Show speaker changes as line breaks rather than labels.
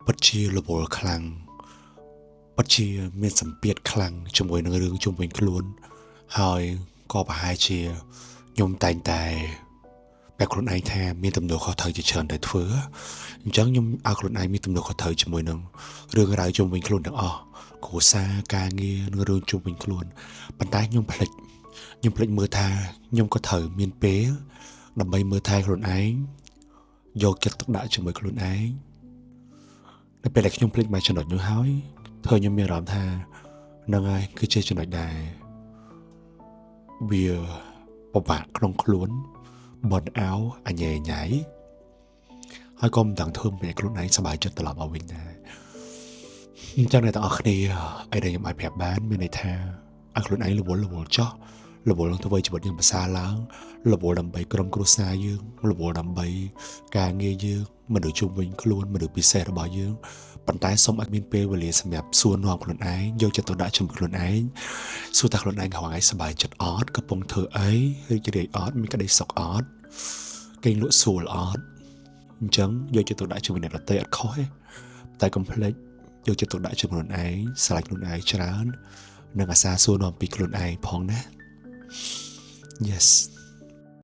ពិតជារវល់ខ្លាំងពិតជាមានសម្ពាធខ្លាំងជាមួយនឹងរឿងជុំវិញខ្លួនហើយក៏ប្រហែលជាខ្ញុំតែងតែបែបខ្លួនឯងថាមានទំនួលខុសត្រូវជាច្រើនតែធ្វើអញ្ចឹងខ្ញុំឲ្យខ្លួនឯងមានទំនួលខុសត្រូវជាមួយនឹងរឿងរ៉ាវជុំវិញខ្លួនទាំងអស់គ្រួសារការងារនិងរឿងជុំវិញខ្លួនប៉ុន្តែខ្ញុំភ្លេចមើលថាខ្ញុំក៏ត្រូវមានពេលដើម្បីមើលថែខ្លួនឯងយកចិត្តទុកដាក់ជាមួយខ្លួនឯងនៅពេលដែលខ្ញុំភ្លេចមកចំណុចនោះហើយធ្វើខ្ញុំមានអារម្មណ៍ថានឹងហើយគឺជាចំណុចដែលវាពិបាកក្នុងខ្លួនបនអោអញញ៉ៃហើយក៏មិនដឹងធ្វើឲ្យខ្លួនឯងសប្បាយចិត្តត្រឡប់មកវិញដែរអញ្ចឹងអ្នកទាំងអស់គ្នាអីដែលខ្ញុំអាចប្រាប់បានមានន័យថាឲ្យខ្លួនឯងរវល់ចោះរវល់នឹងធ្វើជីវិតយើងប្រសើរឡើងរវល់ដើម្បីក្រុមគ្រួសារយើងរវល់ដើម្បីការងារយើងមនុស្សជុំវិញខ្លួនមនុស្សពិសេសរបស់យើងប៉ុន្តែសូមឲ្យមានពេលវេលាសម្រាប់សួរនាំខ្លួនឯងយកចិត្តទុកដាក់ជាមួយខ្លួនឯងសួរថាខ្លួនឯងថ្ងៃសប្បាយចិត្តអត់កំពុងធ្វើអីរីករាយអត់មានក្តីសុខអត់គេងលក់ស្រួលអត់អញ្ចឹងយកចិត្តទុកដាក់ជាមួយអ្នកដទៃអត់ខុសទេតែកុំភ្លេចយកចិត្តទុកដាក់ជាមួយខ្លួនឯងស្រឡាញ់ខ្លួនឯងច្រើននិងអាសាសួរនាំពីខ្លួនឯងផងណា Yes